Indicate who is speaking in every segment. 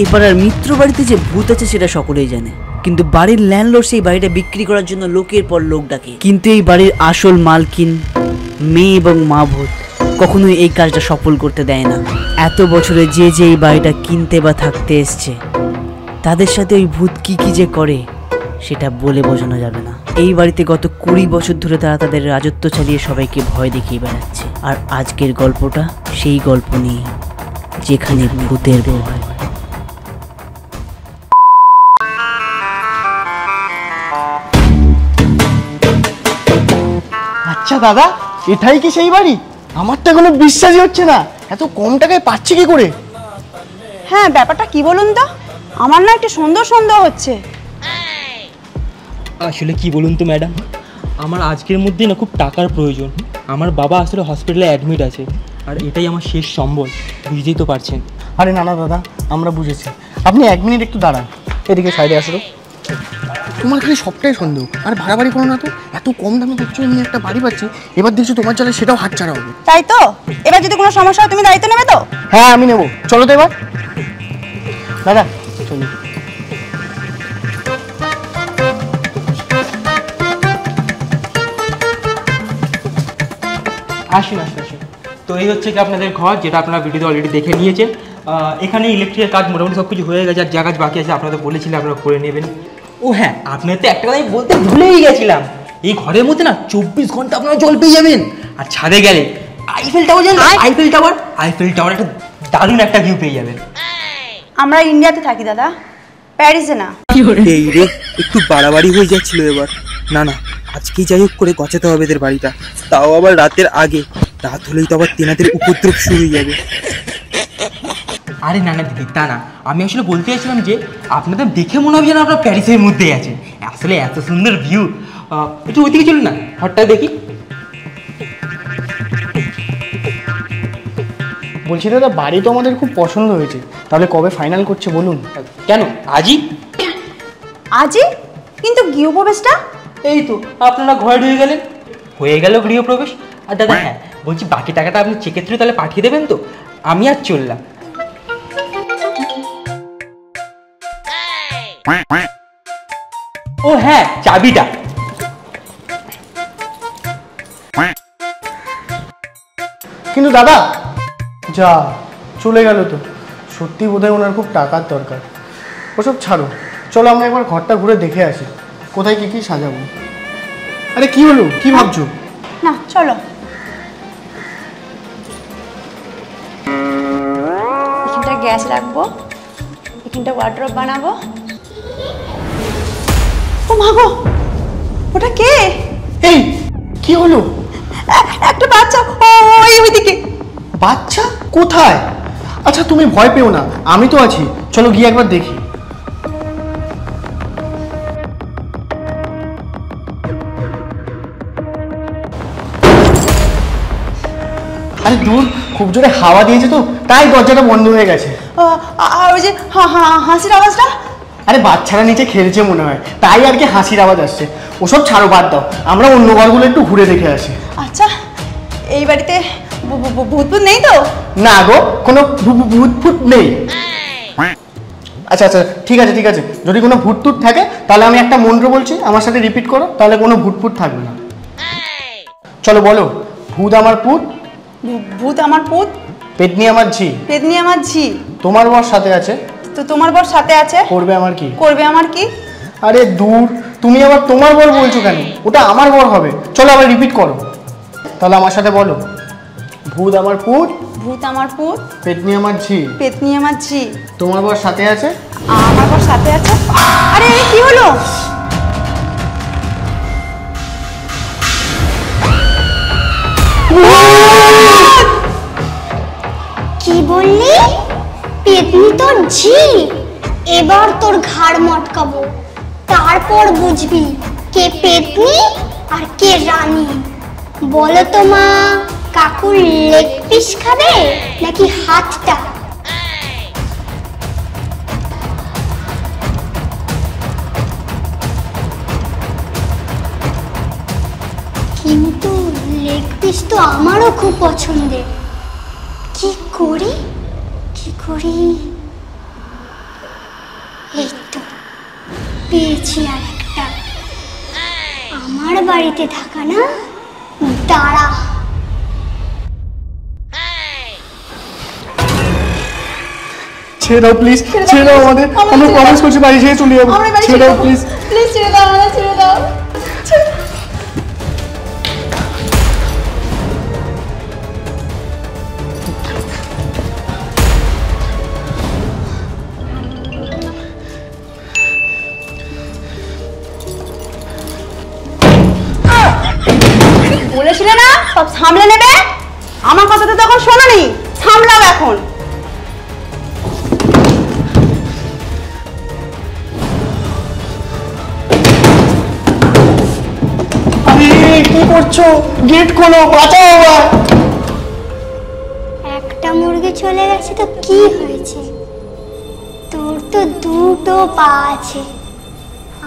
Speaker 1: এই পাড়ার মিত্র বাড়িতে যে ভূত আছে সেটা সকলেই জানে, কিন্তু বাড়ির ল্যান্ডলর্ড সেই বাড়িটা বিক্রি করার জন্য লোকের পর লোক ডাকে। কিন্তু এই বাড়ির আসল মালকিন মেয়ে এবং মা ভূত কখনোই এই কাজটা সফল করতে দেয় না। এত বছরে যে যে এই বাড়িটা কিনতে বা থাকতে এসছে তাদের সাথে ওই ভূত কি কি যে করে সেটা বলে বোঝানো যাবে না। এই বাড়িতে গত 20 বছর ধরে তারা তাদের রাজত্ব চালিয়ে সবাইকে ভয় দেখিয়ে বেড়াচ্ছে। আর আজকের গল্পটা সেই গল্প নিয়ে, যেখানে ভূতের ভয়।
Speaker 2: আচ্ছা দাদা, এটাই কি সেই বাড়ি? আমার তো কোনো বিশ্বাসই হচ্ছে না, এত কম টাকায় পাচ্ছি কি করে?
Speaker 3: হ্যাঁ, ব্যাপারটা কি বলুন তো, আমার না একটু সন্দেহ সন্দেহ হচ্ছে।
Speaker 4: আসলে কি বলুন তো ম্যাডাম, আমার আজকের মধ্যে না খুব টাকার প্রয়োজন। আমার বাবা আসলে হসপিটালে অ্যাডমিট আছে, আর এটাই আমার শেষ সম্বল, বুঝতেই তো পারছেন।
Speaker 2: আরে না না দাদা, আমরা বুঝেছি। আপনি 1 মিনিট একটু দাঁড়ান, এদিকে সাইডে আসো। তোমার খালি সবটাই সন্দেহ, আর ভাড়াবাড়ি করো না তো। এত কম দামে দেখছো আমি একটা বাড়ি পাচ্ছি, এবার দেখছো তোমার চালে সেটাও হাতছাড়া হবে।
Speaker 3: তাই তো, এবার যদি কোনো সমস্যা হয় তুমি দায়িত্ব নেবে তো?
Speaker 2: হ্যাঁ আমি নেবো, চলো তো এবার। দাদা চলো।
Speaker 4: আসুন আসুন আসুন। তো এই হচ্ছে কি আপনাদের ঘর, যেটা আপনারা ভিডিওতে অলরেডি দেখে নিয়েছেন। এখানে ইলেকট্রিকের কাজ মোটামুটি সব কিছু হয়ে গেছে, আর যা কাজ বাকি আছে আপনাদের বলেছিলেন আপনারা করে নেবেন। ও হ্যাঁ, আপনাদের তো একটা কথা আমি বলতে ভুলেই গেছিলাম, এই ঘরের মধ্যে না 24 ঘন্টা আপনারা জল পেয়ে যাবেন। আর ছাদে গেলে আইফেল টাওয়ার জানেন, আইফেল টাওয়ার একটা দারুণ একটা ভিউ পেয়ে যাবেন।
Speaker 3: আমরা ইন্ডিয়াতে থাকি দাদা, প্যারিসে না।
Speaker 5: এই রে, একটু বাড়াবাড়ি হয়ে যাচ্ছিল এবার। না না, আজকেই যাই হোক করে গছাতে হবে এদের বাড়িটা, তাও আবার রাতের আগে। রাত হলেই তো আবার তেনাদের উপদ্রব শুরু হয়ে যাবে।
Speaker 4: আরে না না দিদি, তা না, আমি আসলে বলতে চাইছিলাম যে আপনাদের দেখে মনে হবে যেন আপনার প্যারিসের মধ্যেই আছে। আসলে এত সুন্দর ভিউ। একটু ওইদিকে চলুন না, ঘরটা দেখি।
Speaker 2: বলছি দাদা, বাড়ি তো আমাদের খুব পছন্দ হয়েছে, তাহলে কবে ফাইনাল করছে বলুন?
Speaker 4: কেন আজই?
Speaker 3: আজই? কিন্তু গৃহপ্রবেশটা?
Speaker 4: এই তো আপনারা ঘরে ঢুকে গেলেন, হয়ে গেল গৃহপ্রবেশ। আর দাদা হ্যাঁ বলছি, বাকি টাকাটা আপনি চেকের থ্রু তাহলে পাঠিয়ে দেবেন তো? আমি আর চললাম। ও হ্যাঁ, চাবিটা।
Speaker 2: কিন্তু দাদা, যা চলে গেল তো। সত্যি বোধহয় ওনার খুব টাকার দরকার। ওসব ছাড়ো, চলো আমরা একবার ঘরটা ঘুরে দেখে আসি, কোথায় কি কি সাজাবো। আরে কি হলো, কি ভাবছো?
Speaker 3: না চলো, এখানটা গ্যাস রাখবো, এখানটা ওয়ার্ড্রপ বানাবো। ও মা গো, ওটা কে?
Speaker 2: এই কি হলো?
Speaker 3: একটা বাচ্চা, ওইদিকে।
Speaker 2: বাচ্চা কোথায়? আচ্ছা তুমি ভয় পেও না, আমি তো আছি, চলো গিয়ে একবার দেখি। আরে দূর, খুব জোরে হাওয়া দিয়েছে তো, তাই দরজাটা বন্ধ হয়ে গেছে।
Speaker 3: আর ওই যে হাসির আওয়াজটা?
Speaker 2: আরে বাচ্চারা নিচে খেলছে মনে হয়, তাই আর কি হাসির আওয়াজ আসছে। ওসব ছাড়ো, বাদ দাও, আমরা অন্য ঘরগুলো একটু ঘুরে দেখে আসি।
Speaker 3: আচ্ছা, এই বাড়িতে ভূত ভূত নেই তো?
Speaker 2: না গো, কোনো ভূত ফুট নেই। আচ্ছা আচ্ছা ঠিক আছে ঠিক আছে, যদি কোনো ভূত টুত থাকে তাহলে আমি একটা মন্ত্র বলছি, আমার সাথে রিপিট করো, তাহলে কোনো ভূত ফুট থাকবে না। চলো বলো, ভূত আমার পুত,
Speaker 3: ভূত আমার পুত,
Speaker 2: পেতনি আমার ঝি,
Speaker 3: পেতনি আমার ঝি,
Speaker 2: তোমার বর সাথে আছে,
Speaker 3: তো তোমার বর সাথে আছে,
Speaker 2: করবে আমার কি?
Speaker 3: করবে আমার কি?
Speaker 2: আরে দূর, তুমি আবার তোমার বর বলছো কেন? ওটা আমার বর হবে। চলো আবার রিপিট করো, তাহলে আমার সাথে বলো, ভূত আমার পুত,
Speaker 3: ভূত আমার পুত,
Speaker 2: পেতনি আমার ঝি,
Speaker 3: পেতনি আমার ঝি,
Speaker 2: তোমার বর সাথে আছে,
Speaker 3: আমার বর সাথে আছে। আরে কি হলো?
Speaker 6: কি বললি? পেতনি তোর ঝি? এবার তোর ঘাড় মটকাবো, তারপর বুঝবি কে পেতনি আর কে রানী। বলো তো মা, কাকুর লেগ পিস খাবে নাকি হাতটা? কিন্তু লেগ পিস তো আমারও খুব পছন্দের। কি করি কি করি? এই তো পেয়েছি আর একটা। আমার বাড়িতে থাকা না, দাঁড়া।
Speaker 2: ছেড়ে দাও প্লিজ, ছেড়ে দাও আমাদের, আমরা প্রমিস করছি বাড়ি ছেড়ে চলে যাবো, ছেড়ে দাও প্লিজ।
Speaker 3: প্লিজ ছেড়ে দাও, আমাদের ছেড়ে দাও। বলেছিলে না সব সামলে নেবে, আমার কথা তো তখন শোনোনি, সামলাও এখন।
Speaker 2: আরে কি করছো? গেট খোলো, বাঁচাও আমার।
Speaker 6: একটা মুরগি চলে গেছে তো কি হয়েছে? তোর তো দুটো পা আছে,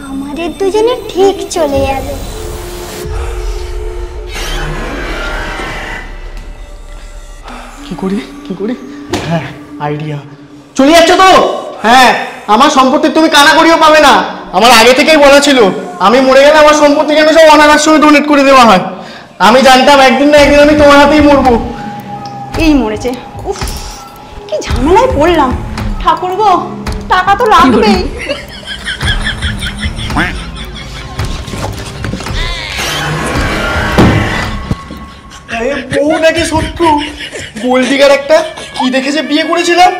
Speaker 6: আমাদের দুজনে ঠিক চলে যাবে।
Speaker 2: কি করি কি করি? হ্যাঁ, আইডিয়া। চলে যাচ্ছ তো? হ্যাঁ, আমার সম্পত্তি তুমি কানাকড়িও পাবে না। আমার আগে থেকেই বলা ছিল আমি মরে গেলে আমার সম্পত্তি যেন সব অনাথ আশ্রমে ডোনেট করে দেওয়া হয়। আমি জানতাম একদিন না একদিন আমি তোমার হাতেই মরবো।
Speaker 3: এই মরেছে। উফ, কি ঝামেলায় পড়লাম। ঠাকুর গো, টাকা তো লাগবেই।
Speaker 2: বউ নাকি শত্রু? গোলদিগার একটা, কি দেখেছে বিয়ে করেছিলাম।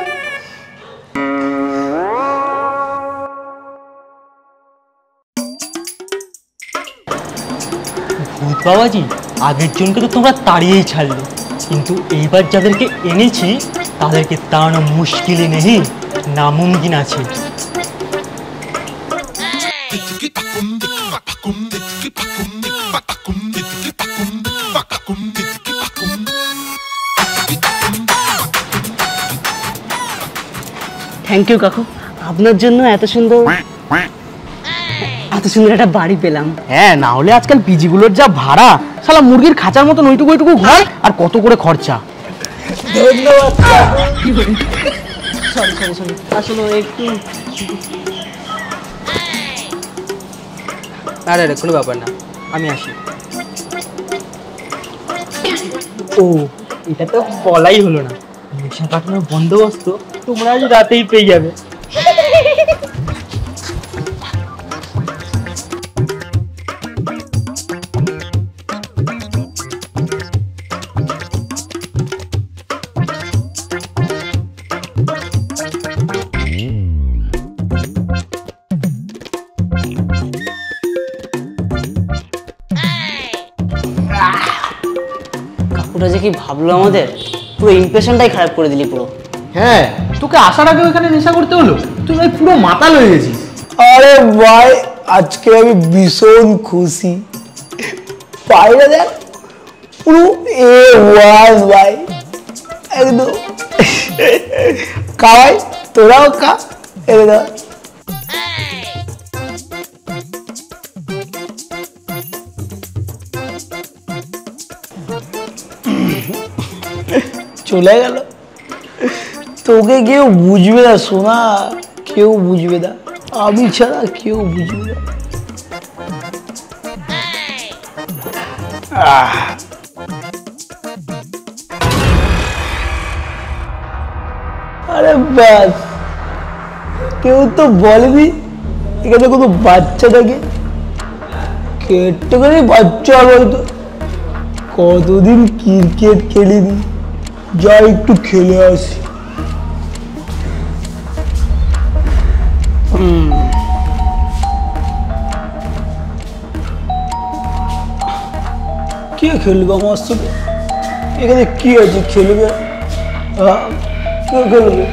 Speaker 4: ভূত বাবাজি, আগের জনকে তো তোমরা তাড়িয়েই ছাড়লে, কিন্তু এইবার যাদেরকে এনেছি তাদেরকে তাড়ানো মুশকিলই নেই, নামুমকিন আছে।
Speaker 1: থ্যাংক ইউ কাকু, আপনার জন্য এত সুন্দর একটা বাড়ি পেলাম।
Speaker 2: হ্যাঁ, না হলে আজকাল পিজিগুলোর যা ভাড়া, শালা মুরগির খাঁচার মতন ওইটুকু ওইটুকু ঘর, আর কত করে খরচা।
Speaker 1: ধন্যবাদ। সরি সরি সরি, আসলে একটু।
Speaker 5: আরে আরে কোনো ব্যাপার না, আমি আসি।
Speaker 4: ও, এটা তো বলাই হলো না, নেশা কাটানোর বন্দোবস্ত তোমরা আজ রাতেই পেয়ে যাবে।
Speaker 1: কাকুটা যে কি ভাবলো আমাদের, পুরো ইমপ্রেশনটাই খারাপ করে দিলি পুরো।
Speaker 2: হ্যাঁ, তোকে আসার আগে ওখানে নেশা করতে হলো, তুই ভাই পুরো মাতাল হয়ে গেছিস।
Speaker 7: আরে ভাই, আজকে আমি ভীষণ খুশি। পায়রা দেখ, পুরো A1 ভাই, একদম। খাওয়াই, তোরাও খা, একদম। চলে গেল, তোকে কেউ বুঝবে না সোনা, কেউ বুঝবে না, আমি ছাড়া কেউ বুঝবে না। আরে ব্যাস, কেউ তো বলেনি এখানে কোনো বাচ্চা থাকে, কেটে বাচ্চা হবে হয়তো। কতদিন ক্রিকেট খেলিনি, যা একটু খেলে আসি। কে খেলবে আমার সাথে? এখানে কি আছে খেলবে? কে খেলবে?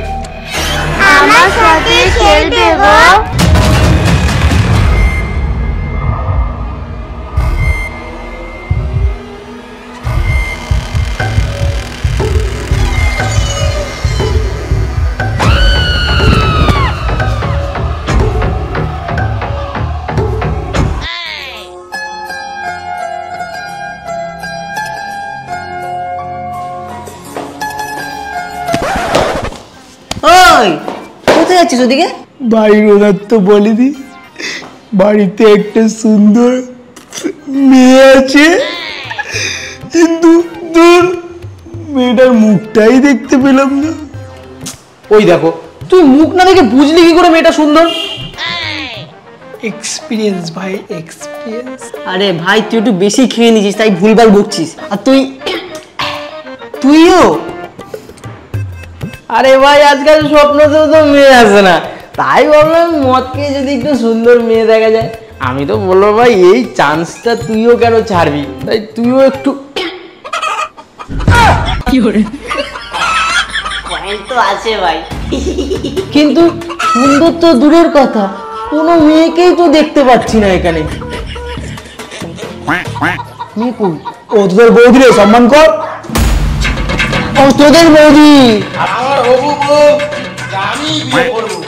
Speaker 6: আমার সাথে খেলবে গো।
Speaker 1: ওই কোথায় যাচ্ছিস ওদিকে?
Speaker 7: বাড়ির ওনার তো বলিনি, বাড়িতে একটা সুন্দর মেয়ে আছে, কিন্তু দূর, মেয়েটার মুখটাই দেখতে পেলাম না।
Speaker 4: ওই দেখো, তুই মুখ না দেখে বুঝলি কি করে মেয়েটা সুন্দর?
Speaker 7: এক্সপিরিয়েন্স ভাই, এক্সপিরিয়েন্স।
Speaker 1: আরে ভাই তুই একটু বেশি খেয়ে নিছিস, তাই ভুলভাল বকছিস। আর তুইও?
Speaker 7: আরে ভাই আজকাল স্বপ্নতেও তো মেয়ে আসে না, তাই ভাবলাম মদ খেয়ে যদি একটু সুন্দর মেয়ে দেখা যায়। আমি তো বলবো ভাই এই চান্সটা তুইও কেন ছাড়বি, তাই তুইও একটু
Speaker 1: তো আছে ভাই।
Speaker 7: কিন্তু সুন্দর তো দূরের কথা, কোনো মেয়েকেই তো দেখতে পাচ্ছি না এখানে। মেয়ে কই? ও তোদের বৌদি রে, সম্মান কর। ও তোদের বৌদি।
Speaker 5: আমার হবু বউ, আমি বিয়ে করবো।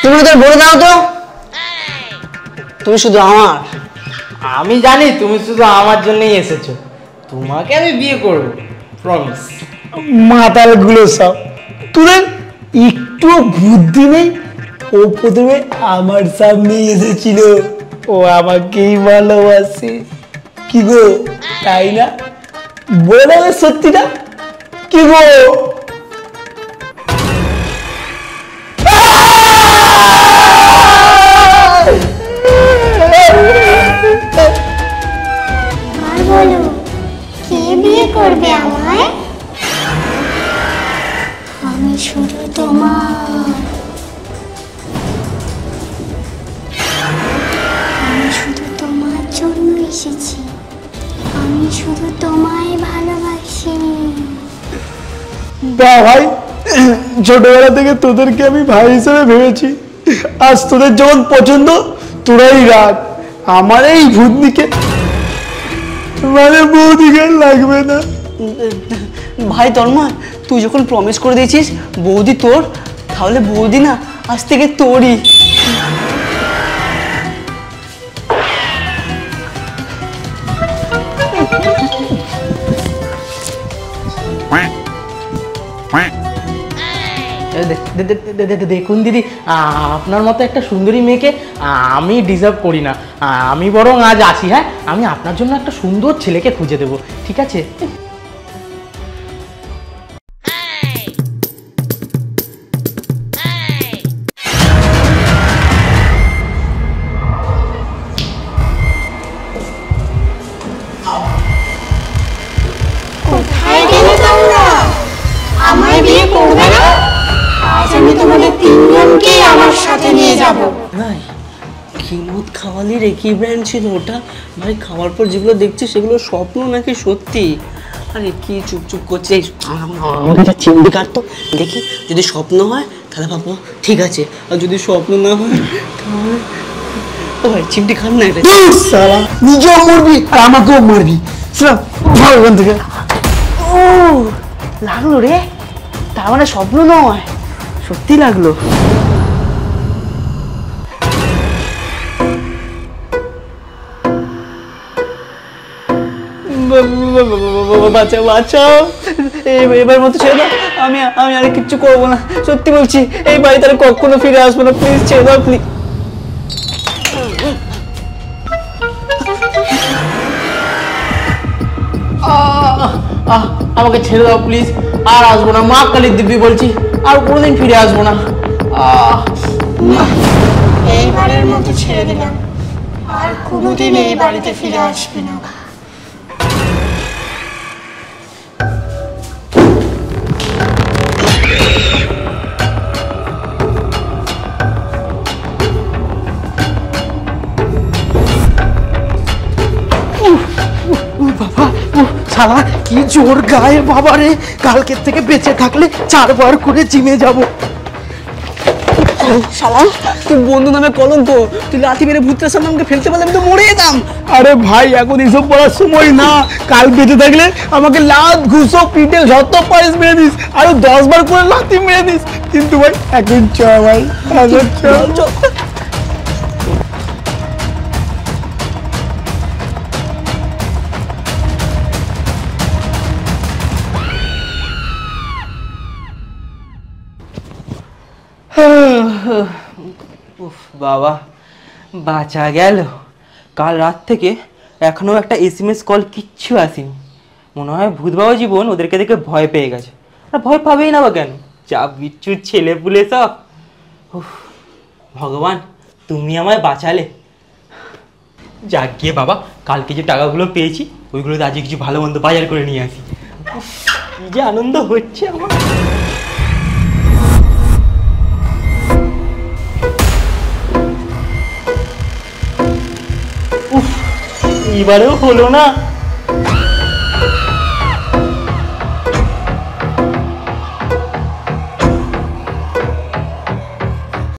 Speaker 1: তুমি ওদের বলে দাও তো, তুমি শুধু আমার।
Speaker 7: আমি জানি তুমি শুধু আমার জন্যই এসেছো, তোমাকে আমি বিয়ে করবো, প্রমিস। মাতাল গুলো সব, তোদের একটু বুদ্ধি নেই। ও প্রথমে আমার সামনে এসেছিল, ও আমাকেই ভালোবাসে। কি গো, তাই না? বলে সত্যিটা কি গো?
Speaker 6: আর বলো, কে বিয়ে করবে আমায়? আমি শুধু তোমার, আমি শুধু তোমার জন্য এসেছি, আমি শুধু তোমায় ভালোবাসি।
Speaker 7: বা ভাই, ছোটবেলা থেকে তোদেরকে আমি ভাই হিসেবে ভেবেছি, আজ তোদের যখন পছন্দ তোরাই রাখ। আমার এই ভূতনিকে মানে বৌদিকে লাগবে না।
Speaker 1: ভাই তন্ময়, তুই যখন প্রমিস করে দিয়েছিস বৌদি তোর, তাহলে বৌদি না আজ থেকে তোরই।
Speaker 7: দেখুন দিদি, আপনার মতো একটা সুন্দরী মেয়েকে আমি ডিজার্ভ করি না। আমি বরং আজ আসি, হ্যাঁ, আমি আপনার জন্য একটা সুন্দর ছেলেকে খুঁজে দেবো, ঠিক আছে?
Speaker 6: কোথায় গেলে তোমরা? আমায় বিয়ে করবে না? আজ আমি তোমাদের তিনজনকেই আমার সাথে নিয়ে যাব।
Speaker 1: ভাই কি মদ খাওয়ালি রে, কি ব্র্যান্ড ছিল ওটা? ভাই খাওয়ার পর যেগুলো দেখছি সেগুলো স্বপ্ন নাকি সত্যি? আরে কি চুপ করছিস? আমার কাছে চিমড়ি কাটতো, দেখি যদি স্বপ্ন হয় তাহলে ভাবো ঠিক আছে, আর যদি স্বপ্ন না হয় তাহলে ও ভাই চিমটি খান না এটা।
Speaker 7: সালা নিজেও মরবি আর আমাকেও মারবি, ভালো ওখান থেকে।
Speaker 1: ও লাগলো রে, তার মানে স্বপ্ন নয়, সত্যি লাগলো। বাঁচাও বাঁচাও, এবার মতো ছেড়ে দাও, আমি আর কিচ্ছু করবো না, সত্যি বলছি। এই বাড়িতে আর কখনো ফিরে আসবো না, প্লিজ ছেড়ে দাও প্লিজ।
Speaker 7: আমাকে ছেড়ে দাও প্লিজ, আর আসবো না, মা কালীর দিব্যি বলছি, আর কোনোদিন ফিরে আসবো না।
Speaker 6: এইবারের মতো ছেড়ে দিলাম, আর কোনোদিন এই বাড়িতে ফিরে আসবে না।
Speaker 2: শালা কি জোর গায়ে বাবা রে, কালকের থেকে বেঁচে থাকলে 4 বার করে জিমে যাব।
Speaker 8: শালা তুই বন্ধু নামে কলঙ্ক, তুই লাঠি মেরে ভূতের সামনে আমাকে ফেলতে পারলে আমি তো মরে যেতাম।
Speaker 2: আরে ভাই এখন এসব বলার সময় না, কাল বেঁচে থাকলে আমাকে লাত ঘুষো পিঠে যত পারিস মেরে দিস, আরো 10 বার করে লাথি মেরে দিস, কিন্তু ভাই এখন চ ভাই, এখন চ।
Speaker 4: উফ বাবা, বাঁচা গেল। কাল রাত থেকে এখনো একটা SMS কল কিচ্ছু আসেনি। মনে হয় ভূত বাবা জীবন ওদেরকে দেখে ভয় পেয়ে গেছে। আর ভয় পাবেই না বা কেন, যা বিচ্ছুর ছেলে পুলে সব। উফ ভগবান, তুমি আমায় বাঁচালে। যাক গিয়ে বাবা, কালকে যে টাকাগুলো পেয়েছি ওইগুলোতে আজকে কিছু ভালো মন্দ বাজার করে নিয়ে আসি। উফ, কি যে আনন্দ হচ্ছে আমার। উফ, এবারেও হলো না।